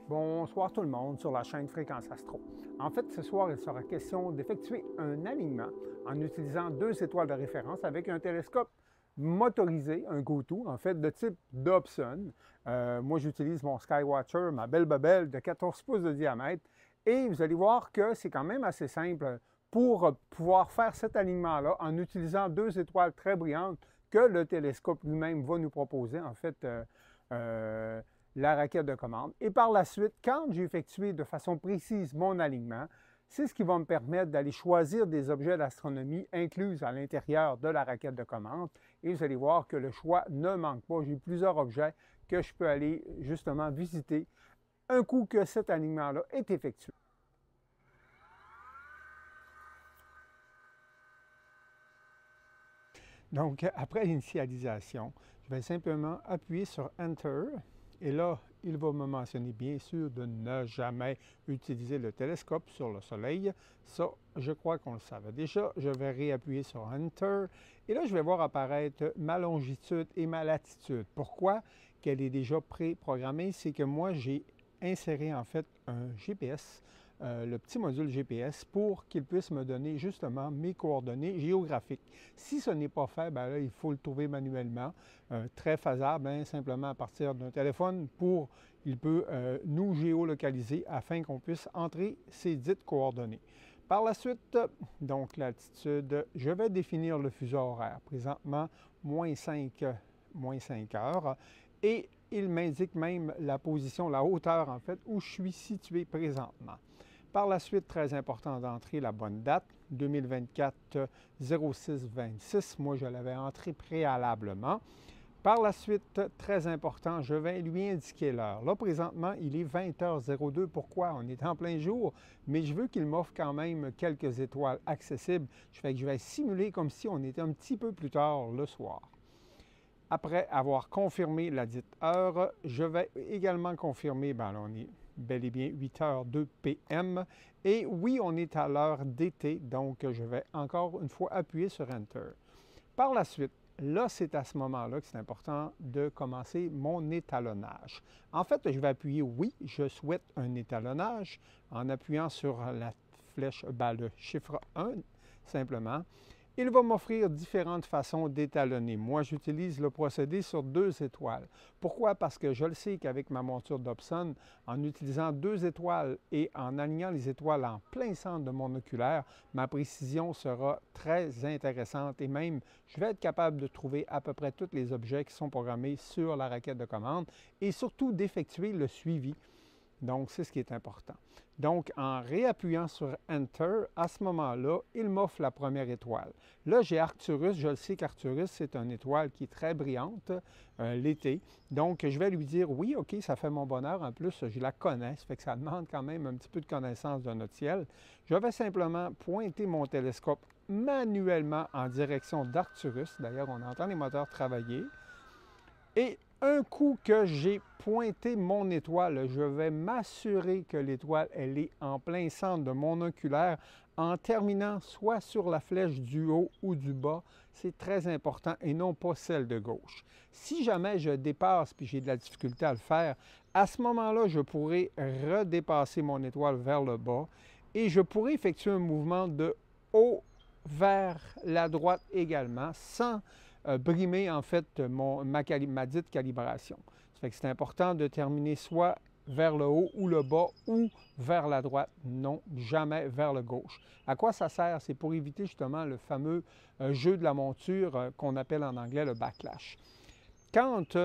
Bonsoir tout le monde sur la chaîne Fréquence Astro. En fait, ce soir, il sera question d'effectuer un alignement en utilisant deux étoiles de référence avec un télescope motorisé, un GoTo, en fait, de type Dobson. Moi, j'utilise mon Skywatcher, ma belle babelle de 14 pouces de diamètre. Et vous allez voir que c'est quand même assez simple pour pouvoir faire cet alignement-là en utilisant deux étoiles très brillantes que le télescope lui-même va nous proposer, en fait, la raquette de commande. Et par la suite, quand j'ai effectué de façon précise mon alignement, c'est ce qui va me permettre d'aller choisir des objets d'astronomie inclus à l'intérieur de la raquette de commande. Et vous allez voir que le choix ne manque pas. J'ai plusieurs objets que je peux aller justement visiter un coup que cet alignement-là est effectué. Donc, après l'initialisation, je vais simplement appuyer sur Enter. Et là, il va me mentionner bien sûr de ne jamais utiliser le télescope sur le Soleil. Ça, je crois qu'on le savait déjà. Je vais réappuyer sur Enter. Et là, je vais voir apparaître ma longitude et ma latitude. Pourquoi? Qu'elle est déjà préprogrammée, c'est que moi, j'ai inséré en fait un GPS, le petit module GPS, pour qu'il puisse me donner justement mes coordonnées géographiques. Si ce n'est pas fait, bien là, il faut le trouver manuellement. Très faisable, hein, simplement à partir d'un téléphone il peut nous géolocaliser afin qu'on puisse entrer ces dites coordonnées. Par la suite, donc l'altitude, je vais définir le fuseau horaire. Présentement, moins 5 heures. Et il m'indique même la position, la hauteur en fait, où je suis situé présentement. Par la suite, très important d'entrer la bonne date, 2024 06-26. Moi, je l'avais entré préalablement. Par la suite, très important, je vais lui indiquer l'heure. Là, présentement, il est 20h02. Pourquoi? On est en plein jour, mais je veux qu'il m'offre quand même quelques étoiles accessibles. Je vais simuler comme si on était un petit peu plus tard le soir. Après avoir confirmé la dite heure, je vais également confirmer, là, on est bel et bien 8h02 p.m. Et oui, on est à l'heure d'été, donc je vais encore une fois appuyer sur Enter. Par la suite, là, c'est à ce moment-là que c'est important de commencer mon étalonnage. En fait, je vais appuyer oui, je souhaite un étalonnage en appuyant sur la flèche, le chiffre 1, simplement. Il va m'offrir différentes façons d'étalonner. Moi, j'utilise le procédé sur deux étoiles. Pourquoi? Parce que je le sais qu'avec ma monture Dobson, en utilisant deux étoiles et en alignant les étoiles en plein centre de mon oculaire, ma précision sera très intéressante et même, je vais être capable de trouver à peu près tous les objets qui sont programmés sur la raquette de commande et surtout d'effectuer le suivi. Donc, c'est ce qui est important. Donc, en réappuyant sur Enter, à ce moment-là, il m'offre la première étoile. Là, j'ai Arcturus. Je le sais qu'Arcturus, c'est une étoile qui est très brillante l'été. Donc, je vais lui dire, oui, OK, ça fait mon bonheur. En plus, je la connais. Ça fait que ça demande quand même un petit peu de connaissance de notre ciel. Je vais simplement pointer mon télescope manuellement en direction d'Arcturus. D'ailleurs, on entend les moteurs travailler. Et un coup que j'ai pointé mon étoile, je vais m'assurer que l'étoile, elle est en plein centre de mon oculaire en terminant soit sur la flèche du haut ou du bas. C'est très important et non pas celle de gauche. Si jamais je dépasse puis j'ai de la difficulté à le faire, à ce moment-là, je pourrais redépasser mon étoile vers le bas et je pourrais effectuer un mouvement de haut vers la droite également sans brimer en fait ma dite calibration. Ça fait que c'est important de terminer soit vers le haut ou le bas ou vers la droite, non, jamais vers le gauche. À quoi ça sert? C'est pour éviter justement le fameux jeu de la monture qu'on appelle en anglais le backlash. Quand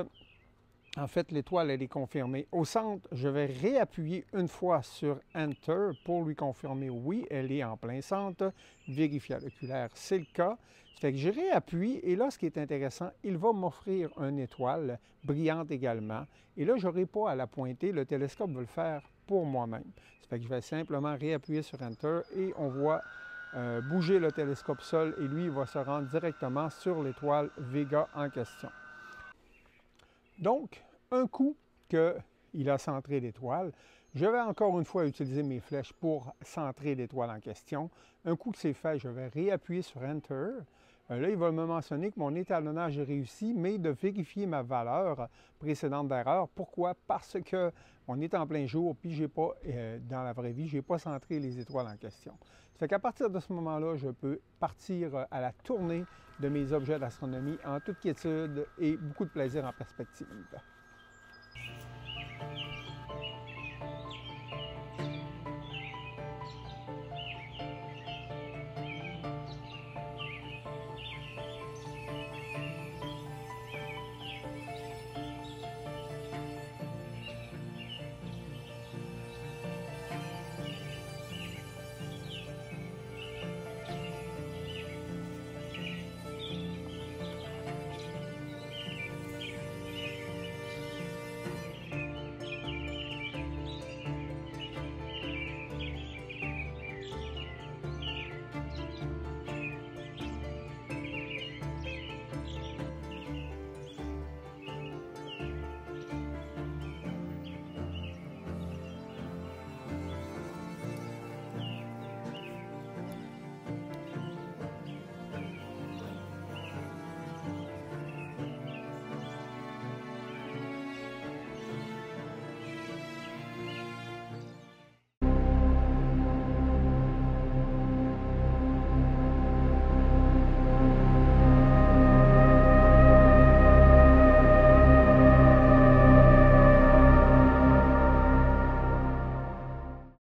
en fait, l'étoile, elle est confirmée. Au centre, je vais réappuyer une fois sur Enter pour lui confirmer oui, elle est en plein centre. Vérifier à l'oculaire, c'est le cas. Ça fait que je réappuie et là, ce qui est intéressant, il va m'offrir une étoile brillante également. Et là, je n'aurai pas à la pointer. Le télescope va le faire pour moi-même. Ça fait que je vais simplement réappuyer sur Enter et on voit bouger le télescope seul et lui, il va se rendre directement sur l'étoile Vega en question. Donc, un coup qu'il a centré l'étoile, je vais encore une fois utiliser mes flèches pour centrer l'étoile en question. Un coup que c'est fait, je vais réappuyer sur Enter. Là, il va me mentionner que mon étalonnage est réussi, mais de vérifier ma valeur précédente d'erreur. Pourquoi? Parce qu'on est en plein jour, puis j'ai pas, dans la vraie vie, je n'ai pas centré les étoiles en question. Ça fait qu'à partir de ce moment-là, je peux partir à la tournée de mes objets d'astronomie en toute quiétude et beaucoup de plaisir en perspective.